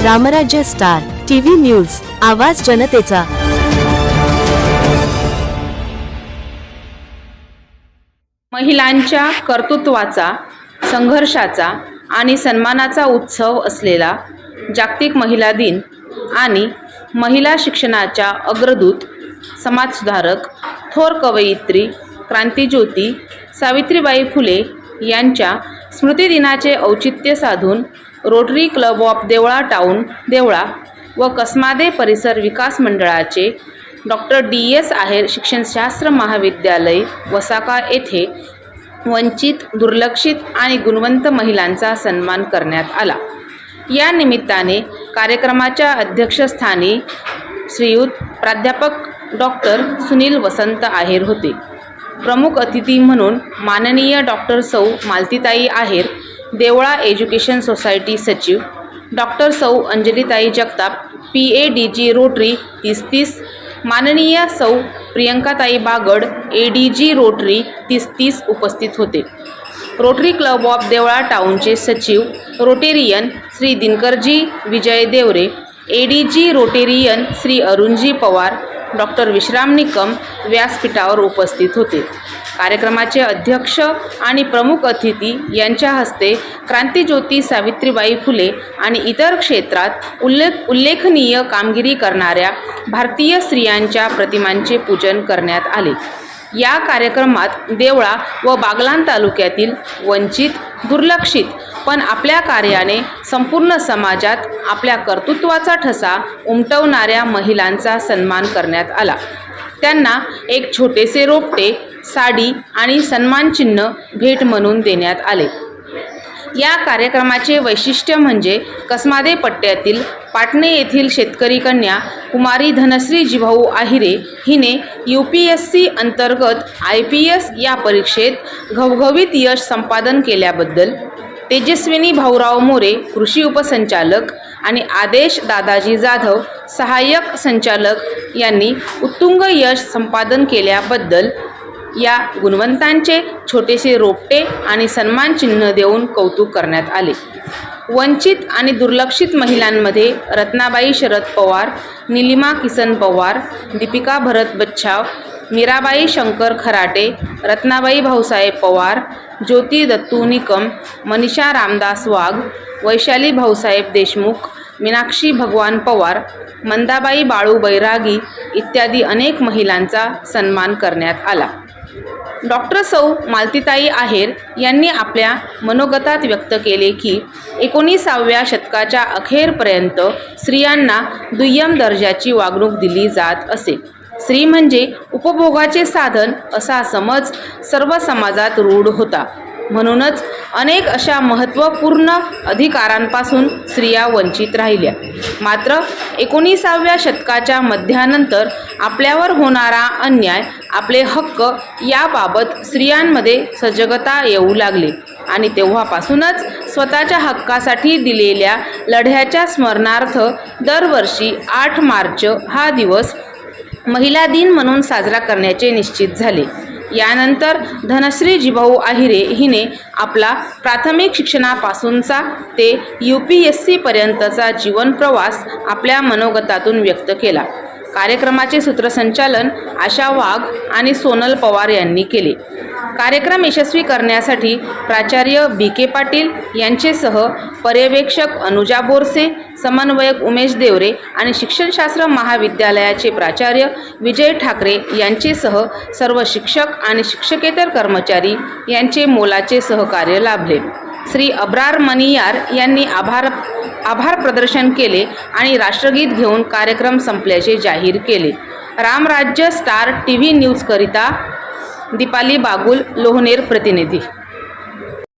रामराज्य star TV news, आवाज जनतेचा। महिलांच्या कर्तृत्वाचा, संघर्षाचा आणि सन्मानाचा उत्सव असलेला जागतिक महिला दिन आणि महिला शिक्षणाच्या अग्रदूत, समाजसुधारक, थोर कवयित्री, क्रांतिज्योती सावित्रीबाई फुले यांच्या स्मृतिदिनाचे औचित्य साधून rotary club of Deola town Deola व कसमादे परिसर विकास मंडळाचे डॉक्टर DS आहेर शिक्षणशास्त्र महाविद्यालय वसाका येथे वंचित, दुर्लक्षित आणि गुणवंत महिलांचा सन्मान करण्यात आला। या निमित्ताने कार्यक्रमाच्या अध्यक्षस्थानी श्रीयुत प्राध्यापक डॉक्टर सुनील वसंत आहेर होते। प्रमुख अतिथी म्हणून माननीय डॉक्टर सौ मालतीताई आहेर, देवळा एज्युकेशन सोसायटी सचिव, डॉक्टर सौ अंजलीताई जगताप, PADG रोटरी 3030, माननीय सौ प्रियंकाताई बागड, ADG रोटरी 3030 उपस्थित होते। रोटरी क्लब ऑफ देवळा टाउनचे सचिव रोटेरियन श्री दिनकरजी विजय Deore, ADG Rotarian Shri Arun ji Pawar, doctor विश्राम निकम व्यासपीठावर उपस्थित होते। कार्यक्रमाचे अध्यक्ष आणि प्रमुख अतिथी यांच्या हस्ते क्रांतिज्योती सावित्रीबाई फुले आणि इतर क्षेत्रात उल्लेखनीय कामगिरी करणाऱ्या भारतीय स्त्रियांच्या प्रतिमांचे पूजन करण्यात आले। या कार्यक्रमात देवळा व बागलाण तालुक्यातील वंचित, दुर्लक्षित पण आपल्या कार्याने संपूर्ण समाजात आपल्या कर्तृत्वाचा ठसा उमटवणाऱ्या महिलांचा सन्मान करण्यात आला। त्यांना एक छोटेसे रोपटे, साडी आणि सन्मानचिन्ह भेट म्हणून देण्यात आले। या कार्यक्रमाचे वैशिष्ट्य म्हणजे कसमादे पट्ट्यातील पाटणे येथील शेतकरी कन्या कुमारी धनश्री जिभाऊ आहिरे हिने UPSC अंतर्गत IPS या परीक्षेत घवघवीत यश संपादन केल्याबद्दल, तेजस्विनी भाऊराव मोरे कृषी उपसंचालक आणि आदेश दादाजी जाधव सहाय्यक संचालक यांनी उत्तुंग यश संपादन केल्याबद्दल या गुणवंतांचे छोटेसे रोपटे आणि सन्मान चिन्ह देऊन कौतुक करण्यात आले। वंचित आणि दुर्लक्षित महिलांमध्ये रत्नाबाई शरद पवार, निलिमा किसन पवार, दीपिका भरत बच्छाव, मीराबाई शंकर खराटे, रत्नाबाई भाऊसाहेब पवार, ज्योती दत्तू निकम, मनीषा रामदास वाघ, वैशाली भाऊसाहेब देशमुख, मीनाक्षी भगवान पवार, मंदाबाई बाळू बैरागी इत्यादी अनेक महिलांचा सन्मान करण्यात आला। डॉक्टर सौ मालतीताई आहेर यांनी आपल्या मनोगतात व्यक्त केले की 19व्या शतकाच्या अखेरपर्यंत स्त्रियांना दुय्यम दर्जाची वागणूक दिली जात असे। स्त्री म्हणजे उपभोगाचे साधन असा समज सर्व समाजात रूढ होता। म्हणूनच अनेक अशा महत्त्वपूर्ण अधिकारांपासून स्त्रिया वंचित राहिल्या। मात्र 19व्या शतकाच्या मध्यानंतर आपल्यावर होणारा अन्याय, आपले हक्क याबाबत स्त्रियांमध्ये सजगता येऊ लागली आणि तेव्हापासूनच स्वतःच्या हक्कासाठी दिलेल्या लढ्याच्या स्मरणार्थ दरवर्षी 8 मार्च हा दिवस महिला दिन म्हणून साजरा करण्याचे निश्चित झाले। यानंतर धनश्री जिभाऊ आहिरे हिने आपला प्राथमिक शिक्षणापासूनचा ते UPSC पर्यंतचा जीवन प्रवास आपल्या मनोगतातून व्यक्त केला। कार्यक्रमाचे सूत्रसंचालन आशा वाघ आणि सोनल पवार यांनी केले। कार्यक्रम यशस्वी करण्यासाठी प्राचार्य BK पाटील यांचेसह पर्यवेक्षक अनुजा बोरसे, समन्वयक उमेश देवरे आणि शिक्षणशास्त्र महाविद्यालयाचे प्राचार्य विजय ठाकरे यांचेसह सर्व शिक्षक आणि शिक्षकेतर कर्मचारी यांचे मोलाचे सहकार्य लाभले। श्री अब्रार मनियार यांनी आभार प्रदर्शन केले आणि राष्ट्रगीत घेऊन कार्यक्रम संपल्याचे जाहीर केले। रामराज्य स्टार टीव्ही न्यूज करिता दीपाली बागुल, लोहनेर प्रतिनिधी।